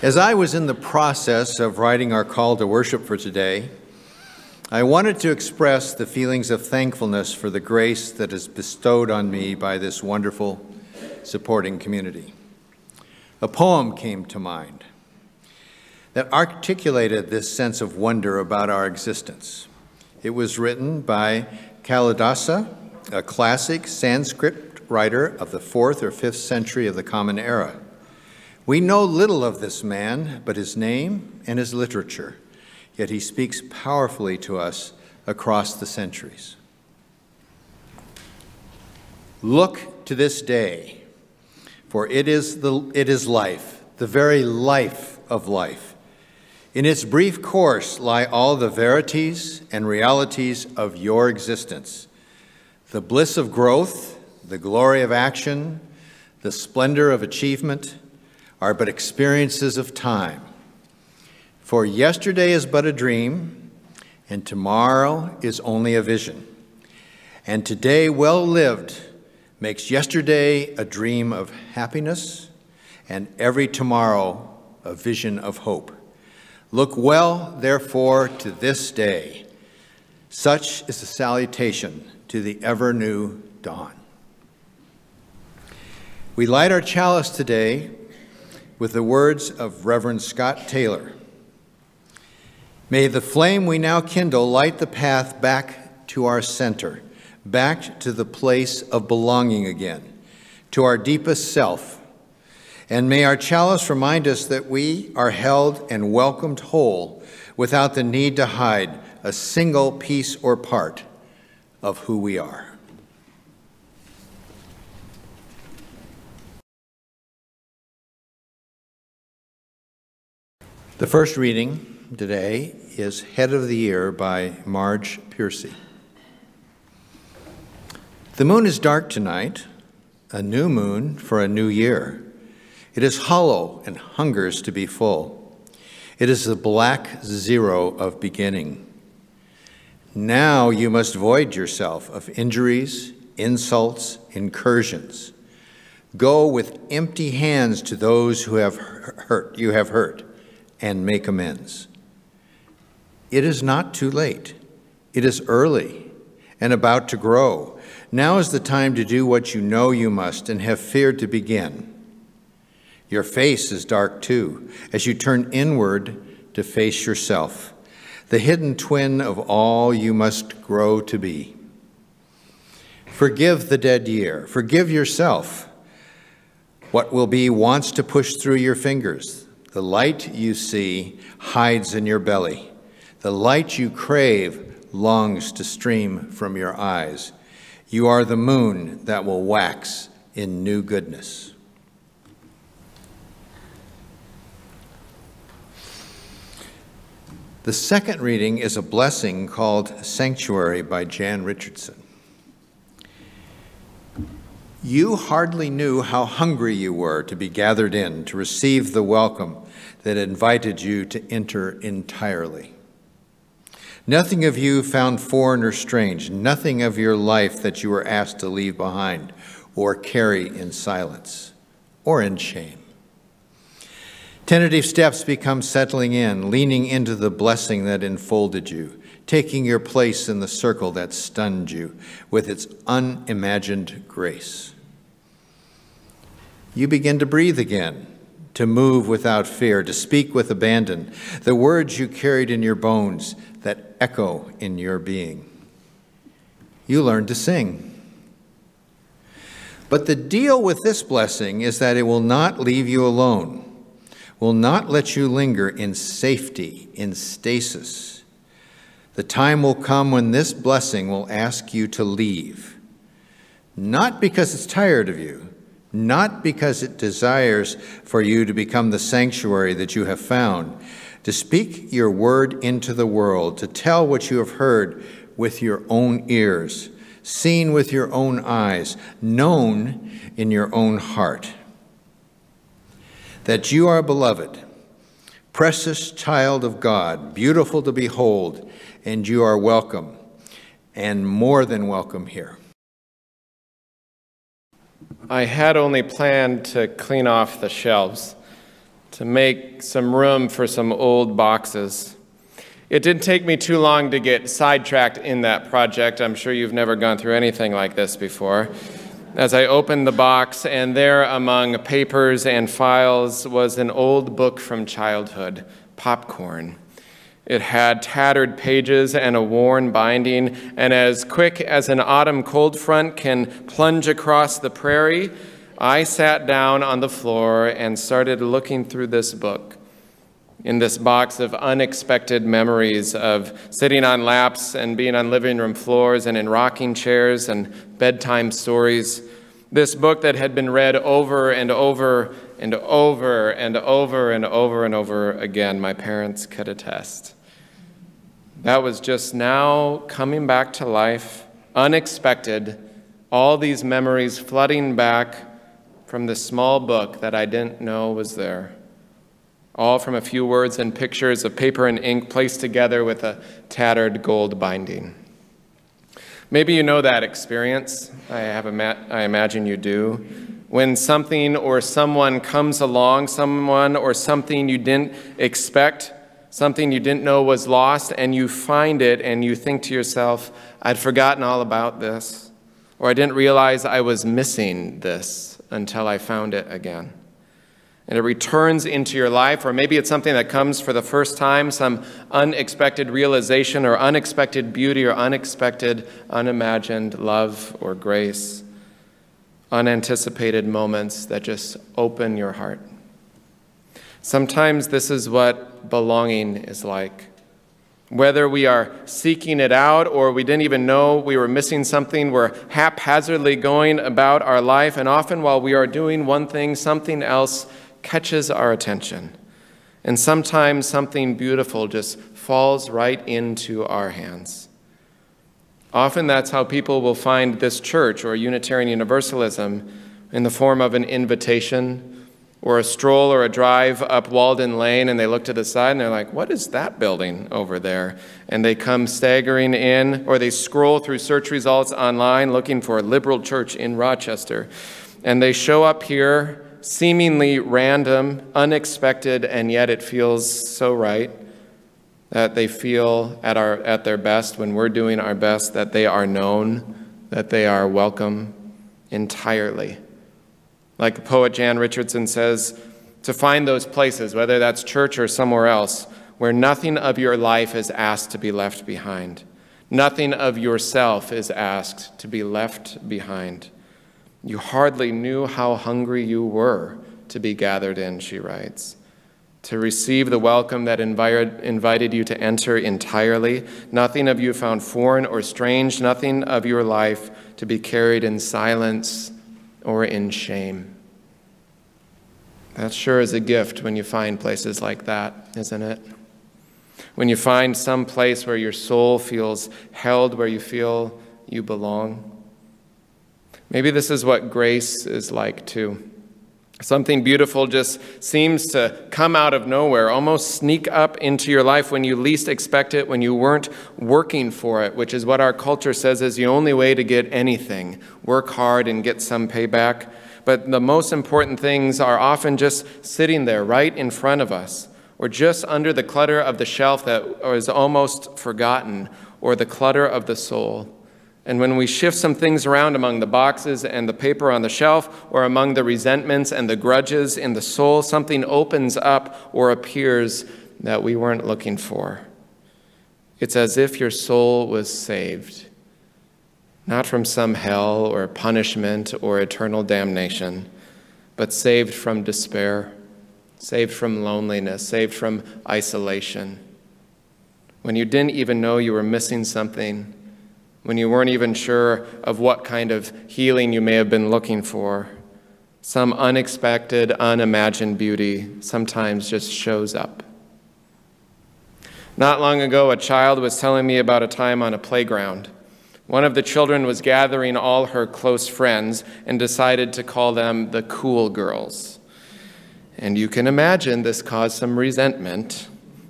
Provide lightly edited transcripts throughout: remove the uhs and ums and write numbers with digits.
As I was in the process of writing our call to worship for today, I wanted to express the feelings of thankfulness for the grace that is bestowed on me by this wonderful supporting community. A poem came to mind that articulated this sense of wonder about our existence. It was written by Kalidasa, a classic Sanskrit writer of the 4th or 5th century of the Common Era. We know little of this man, but his name and his literature, yet he speaks powerfully to us across the centuries. Look to this day, for it is life, the very life of life. In its brief course lie all the verities and realities of your existence. The bliss of growth, the glory of action, the splendor of achievement are but experiences of time. For yesterday is but a dream, and tomorrow is only a vision. And today well lived makes yesterday a dream of happiness, and every tomorrow a vision of hope. Look well, therefore, to this day. Such is the salutation to the ever-new dawn. We light our chalice today with the words of Reverend Scott Taylor. May the flame we now kindle light the path back to our center, back to the place of belonging again, to our deepest self. And may our chalice remind us that we are held and welcomed whole without the need to hide a single piece or part of who we are. The first reading today is Head of the Year by Marge Piercy. The moon is dark tonight, a new moon for a new year. It is hollow and hungers to be full. It is the black zero of beginning. Now you must void yourself of injuries, insults, incursions. Go with empty hands to those who have hurt, and make amends. It is not too late. It is early and about to grow. Now is the time to do what you know you must and have feared to begin. Your face is dark too, as you turn inward to face yourself, the hidden twin of all you must grow to be. Forgive the dead year. Forgive yourself. What will be wants to push through your fingers. The light you see hides in your belly. The light you crave longs to stream from your eyes. You are the moon that will wax in new goodness. The second reading is a blessing called Sanctuary by Jan Richardson. You hardly knew how hungry you were to be gathered in, to receive the welcome that invited you to enter entirely. Nothing of you found foreign or strange, nothing of your life that you were asked to leave behind or carry in silence or in shame. Tentative steps become settling in, leaning into the blessing that enfolded you, taking your place in the circle that stunned you with its unimagined grace. You begin to breathe again, to move without fear, to speak with abandon, the words you carried in your bones that echo in your being. You learn to sing. But the deal with this blessing is that it will not leave you alone, will not let you linger in safety, in stasis. The time will come when this blessing will ask you to leave, not because it's tired of you, not because it desires for you to become the sanctuary that you have found, to speak your word into the world, to tell what you have heard with your own ears, seen with your own eyes, known in your own heart. That you are beloved, precious child of God, beautiful to behold, and you are welcome, and more than welcome here. I had only planned to clean off the shelves, to make some room for some old boxes. It didn't take me too long to get sidetracked in that project. I'm sure you've never gone through anything like this before. As I opened the box, and there among papers and files was an old book from childhood, Popcorn. It had tattered pages and a worn binding, and as quick as an autumn cold front can plunge across the prairie, I sat down on the floor and started looking through this book. In this box of unexpected memories of sitting on laps and being on living room floors and in rocking chairs and bedtime stories. This book that had been read over and over and over and over and over and over again, my parents could attest. That was just now coming back to life, unexpected, all these memories flooding back from this small book that I didn't know was there. All from a few words and pictures of paper and ink placed together with a tattered gold binding. Maybe you know that experience. I imagine you do. When something or someone comes along, someone or something you didn't expect, something you didn't know was lost, and you find it and you think to yourself, I'd forgotten all about this, or I didn't realize I was missing this until I found it again. And it returns into your life, or maybe it's something that comes for the first time, some unexpected realization or unexpected beauty or unexpected, unimagined love or grace, unanticipated moments that just open your heart. Sometimes this is what belonging is like. Whether we are seeking it out or we didn't even know we were missing something, we're haphazardly going about our life, and often while we are doing one thing, something else catches our attention. And sometimes something beautiful just falls right into our hands. Often that's how people will find this church or Unitarian Universalism, in the form of an invitation or a stroll or a drive up Walden Lane, and they look to the side and they're like, what is that building over there? And they come staggering in, or they scroll through search results online looking for a liberal church in Rochester. And they show up here, seemingly random, unexpected, and yet it feels so right that they feel at their best when we're doing our best, that they are known, that they are welcome entirely. Like the poet Jan Richardson says, to find those places, whether that's church or somewhere else, where nothing of your life is asked to be left behind. Nothing of yourself is asked to be left behind. You hardly knew how hungry you were to be gathered in, she writes. To receive the welcome that invited you to enter entirely. Nothing of you found foreign or strange. Nothing of your life to be carried in silence or in shame. That sure is a gift when you find places like that, isn't it? When you find some place where your soul feels held, where you feel you belong. Maybe this is what grace is like too. Something beautiful just seems to come out of nowhere, almost sneak up into your life when you least expect it, when you weren't working for it, which is what our culture says is the only way to get anything. Work hard and get some payback. But the most important things are often just sitting there right in front of us, or just under the clutter of the shelf that is almost forgotten, or the clutter of the soul. And when we shift some things around among the boxes and the paper on the shelf, or among the resentments and the grudges in the soul, something opens up or appears that we weren't looking for. It's as if your soul was saved, not from some hell or punishment or eternal damnation, but saved from despair, saved from loneliness, saved from isolation. When you didn't even know you were missing something, when you weren't even sure of what kind of healing you may have been looking for, some unexpected, unimagined beauty sometimes just shows up. Not long ago, a child was telling me about a time on a playground. One of the children was gathering all her close friends and decided to call them the cool girls. And you can imagine this caused some resentment.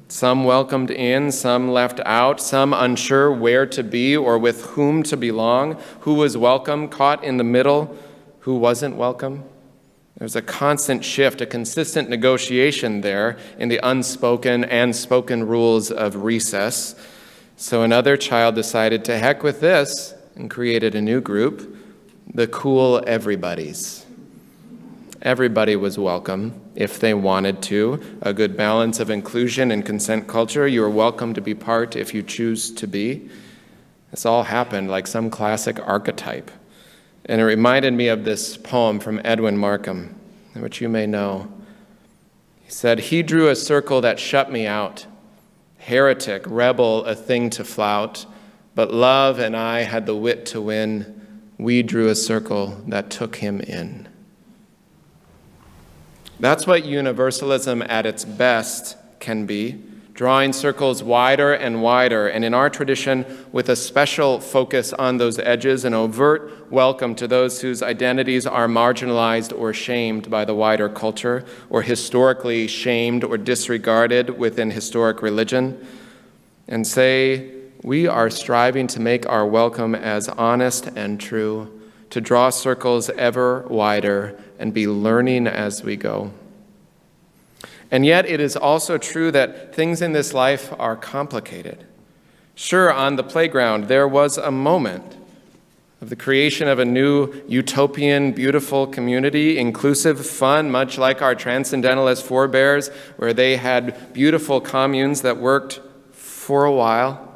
Some welcomed in, some left out, some unsure where to be or with whom to belong, who was welcome, caught in the middle, who wasn't welcome. There's a constant shift, a consistent negotiation there in the unspoken and spoken rules of recess. So another child decided to heck with this and created a new group, the Cool Everybodies. Everybody was welcome if they wanted to. A good balance of inclusion and consent culture. You are welcome to be part if you choose to be. This all happened like some classic archetype. And it reminded me of this poem from Edwin Markham, which you may know. He said, "He drew a circle that shut me out. Heretic, rebel, a thing to flout. But love and I had the wit to win. We drew a circle that took him in." That's what universalism at its best can be, drawing circles wider and wider, and in our tradition, with a special focus on those edges, an overt welcome to those whose identities are marginalized or shamed by the wider culture, or historically shamed or disregarded within historic religion, and say, we are striving to make our welcome as honest and true, to draw circles ever wider and be learning as we go. And yet it is also true that things in this life are complicated. Sure, on the playground, there was a moment of the creation of a new utopian, beautiful community, inclusive, fun, much like our transcendentalist forebears, where they had beautiful communes that worked for a while.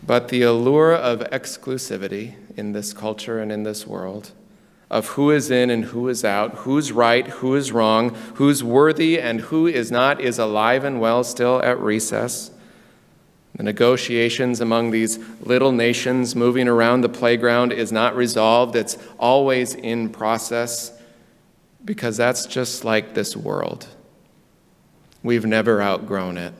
But the allure of exclusivity in this culture and in this world, of who is in and who is out, who's right, who is wrong, who's worthy and who is not, is alive and well still at recess. The negotiations among these little nations moving around the playground is not resolved. It's always in process, because that's just like this world. We've never outgrown it.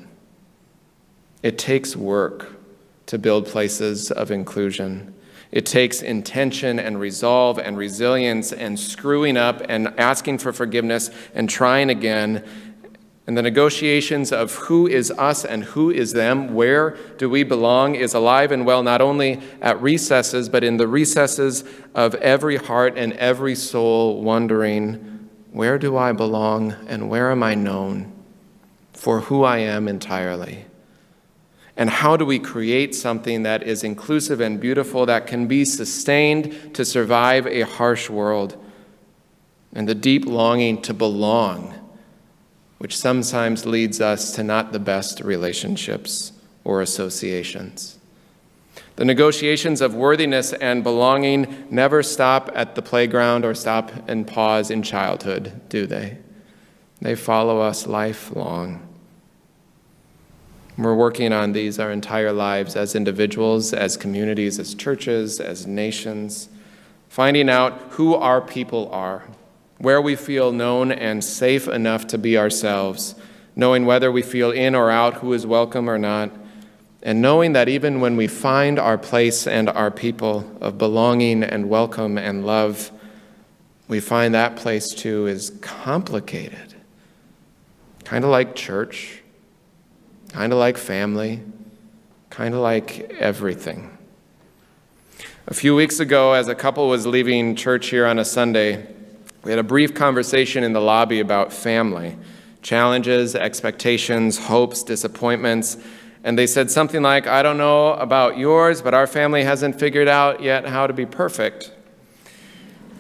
It takes work to build places of inclusion. It takes intention and resolve and resilience and screwing up and asking for forgiveness and trying again. And the negotiations of who is us and who is them, where do we belong, is alive and well not only at recesses, but in the recesses of every heart and every soul, wondering, where do I belong and where am I known for who I am entirely? And how do we create something that is inclusive and beautiful, that can be sustained to survive a harsh world? And the deep longing to belong, which sometimes leads us to not the best relationships or associations. The negotiations of worthiness and belonging never stop at the playground or stop and pause in childhood, do they? They follow us lifelong. We're working on these our entire lives as individuals, as communities, as churches, as nations, finding out who our people are, where we feel known and safe enough to be ourselves, knowing whether we feel in or out, who is welcome or not, and knowing that even when we find our place and our people of belonging and welcome and love, we find that place too is complicated, kind of like church, kind of like family, kind of like everything. A few weeks ago, as a couple was leaving church here on a Sunday, we had a brief conversation in the lobby about family, challenges, expectations, hopes, disappointments, and they said something like, "I don't know about yours, but our family hasn't figured out yet how to be perfect."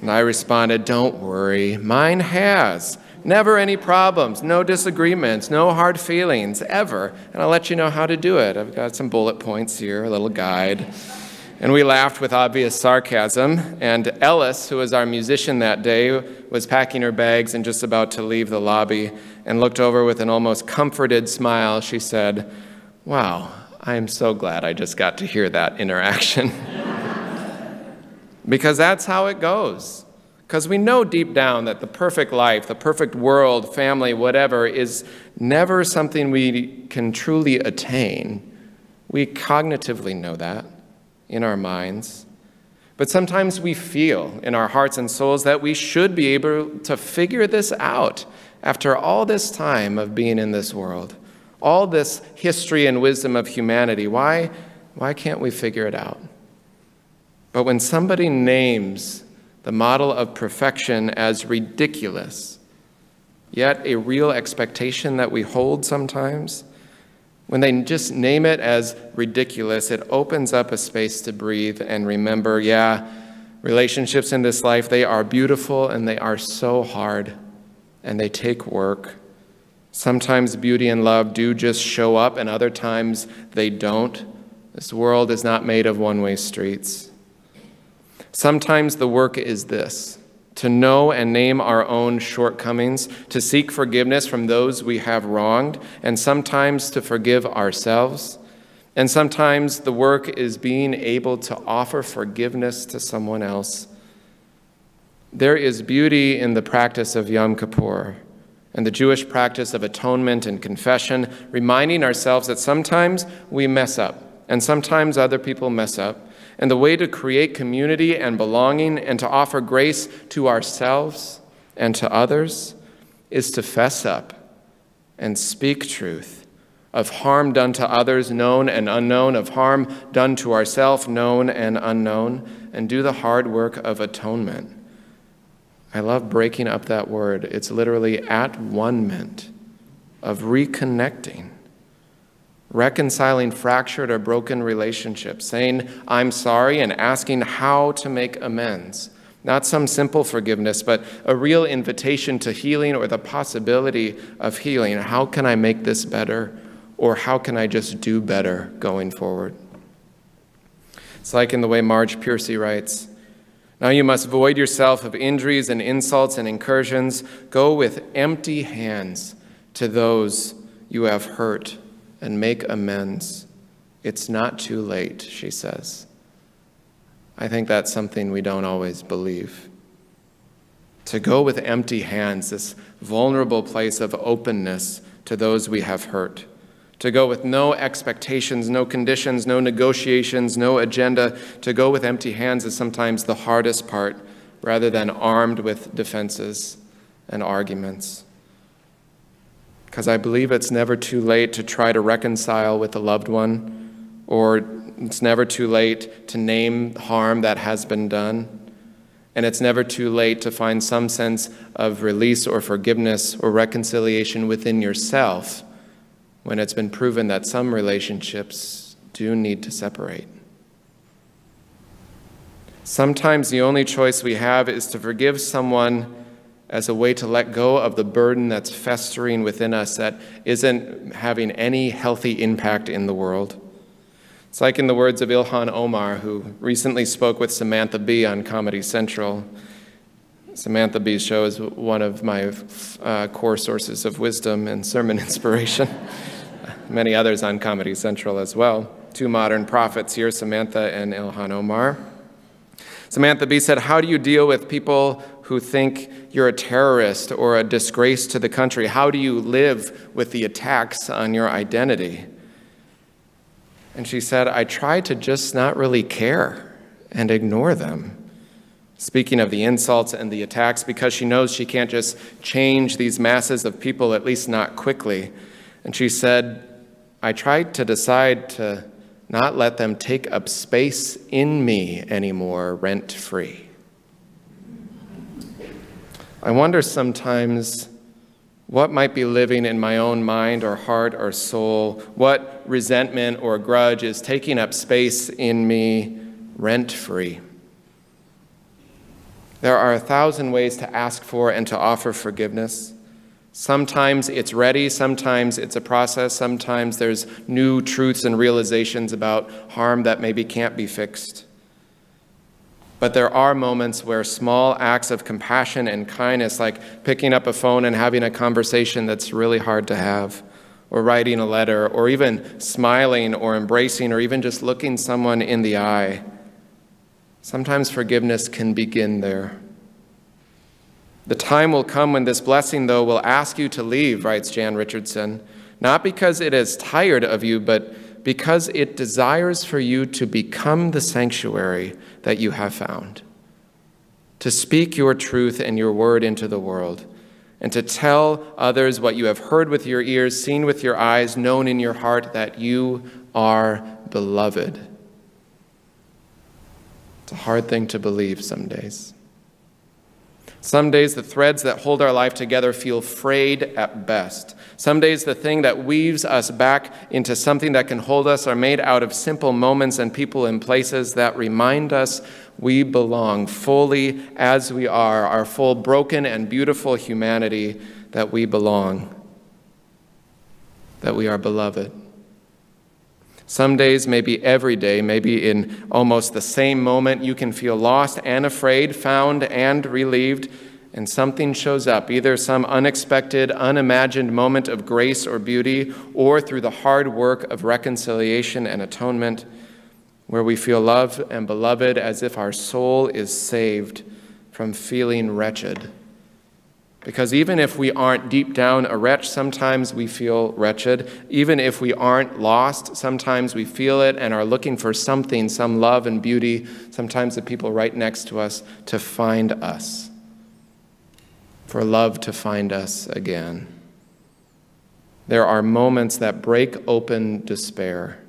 And I responded, "Don't worry, mine has. Never any problems, no disagreements, no hard feelings, ever. And I'll let you know how to do it. I've got some bullet points here, a little guide." And we laughed with obvious sarcasm. And Ellis, who was our musician that day, was packing her bags and just about to leave the lobby and looked over with an almost comforted smile. She said, "Wow, I am so glad I just got to hear that interaction." Because that's how it goes. Because we know deep down that the perfect life, the perfect world, family, whatever, is never something we can truly attain. We cognitively know that in our minds. But sometimes we feel in our hearts and souls that we should be able to figure this out after all this time of being in this world, all this history and wisdom of humanity. Why can't we figure it out? But when somebody names the model of perfection, as ridiculous, yet a real expectation that we hold sometimes. When they just name it as ridiculous, it opens up a space to breathe and remember, yeah, relationships in this life, they are beautiful and they are so hard and they take work. Sometimes beauty and love do just show up and other times they don't. This world is not made of one-way streets. Sometimes the work is this: to know and name our own shortcomings, to seek forgiveness from those we have wronged, and sometimes to forgive ourselves. And sometimes the work is being able to offer forgiveness to someone else. There is beauty in the practice of Yom Kippur and the Jewish practice of atonement and confession, reminding ourselves that sometimes we mess up and sometimes other people mess up. And the way to create community and belonging and to offer grace to ourselves and to others is to fess up and speak truth of harm done to others, known and unknown, of harm done to ourselves, known and unknown, and do the hard work of atonement. I love breaking up that word. It's literally at-one-ment, of reconnecting, reconciling fractured or broken relationships, saying, I'm sorry, and asking how to make amends. Not some simple forgiveness, but a real invitation to healing or the possibility of healing. How can I make this better? Or how can I just do better going forward? It's like in the way Marge Piercy writes, now you must void yourself of injuries and insults and incursions. Go with empty hands to those you have hurt and make amends. It's not too late, she says. I think that's something we don't always believe. To go with empty hands, this vulnerable place of openness to those we have hurt. To go with no expectations, no conditions, no negotiations, no agenda. To go with empty hands is sometimes the hardest part, rather than armed with defenses and arguments. Because I believe it's never too late to try to reconcile with a loved one, or it's never too late to name harm that has been done, and it's never too late to find some sense of release or forgiveness or reconciliation within yourself when it's been proven that some relationships do need to separate. Sometimes the only choice we have is to forgive someone as a way to let go of the burden that's festering within us that isn't having any healthy impact in the world. It's like in the words of Ilhan Omar, who recently spoke with Samantha Bee on Comedy Central. Samantha Bee's show is one of my core sources of wisdom and sermon inspiration. Many others on Comedy Central as well. Two modern prophets here, Samantha and Ilhan Omar. Samantha Bee said, how do you deal with people who think you're a terrorist or a disgrace to the country? How do you live with the attacks on your identity? And she said, I try to just not really care and ignore them. Speaking of the insults and the attacks, because she knows she can't just change these masses of people, at least not quickly. And she said, I tried to decide to not let them take up space in me anymore, rent-free. I wonder sometimes what might be living in my own mind or heart or soul, what resentment or grudge is taking up space in me, rent-free. There are 1,000 ways to ask for and to offer forgiveness. Sometimes it's ready, sometimes it's a process, sometimes there's new truths and realizations about harm that maybe can't be fixed. But there are moments where small acts of compassion and kindness, like picking up a phone and having a conversation that's really hard to have, or writing a letter, or even smiling or embracing, or even just looking someone in the eye, sometimes forgiveness can begin there. The time will come when this blessing, though, will ask you to leave, writes Jan Richardson, not because it is tired of you, but because it desires for you to become the sanctuary that you have found, to speak your truth and your word into the world, and to tell others what you have heard with your ears, seen with your eyes, known in your heart, that you are beloved. It's a hard thing to believe some days. Some days the threads that hold our life together feel frayed at best. Some days the thing that weaves us back into something that can hold us are made out of simple moments and people and places that remind us we belong fully as we are, our full broken and beautiful humanity, that we belong, that we are beloved. Some days, maybe every day, maybe in almost the same moment, you can feel lost and afraid, found and relieved, and something shows up, either some unexpected, unimagined moment of grace or beauty, or through the hard work of reconciliation and atonement, where we feel loved and beloved as if our soul is saved from feeling wretched. Because even if we aren't deep down a wretch, sometimes we feel wretched. Even if we aren't lost, sometimes we feel it and are looking for something, some love and beauty, sometimes the people right next to us, to find us, for love to find us again. There are moments that break open despair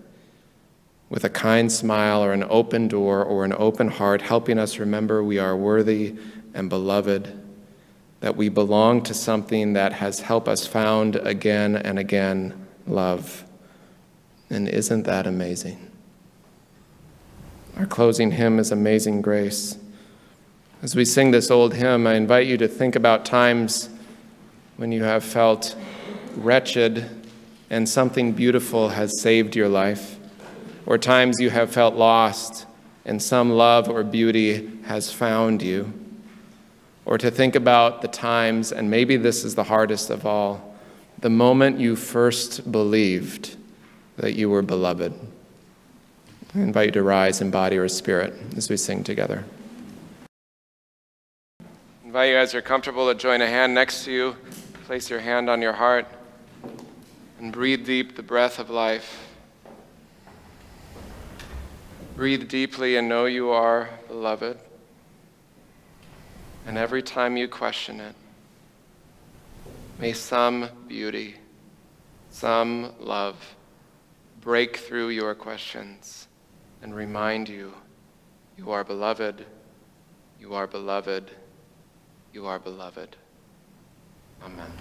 with a kind smile or an open door or an open heart, helping us remember we are worthy and beloved, that we belong to something that has helped us found again and again love. And isn't that amazing? Our closing hymn is Amazing Grace. As we sing this old hymn, I invite you to think about times when you have felt wretched and something beautiful has saved your life, or times you have felt lost and some love or beauty has found you. Or to think about the times, and maybe this is the hardest of all, the moment you first believed that you were beloved. I invite you to rise in body or spirit as we sing together. I invite you, as you're comfortable, to join a hand next to you. Place your hand on your heart and breathe deep the breath of life. Breathe deeply and know you are beloved. And every time you question it, may some beauty, some love break through your questions and remind you, you are beloved, you are beloved, you are beloved. Amen.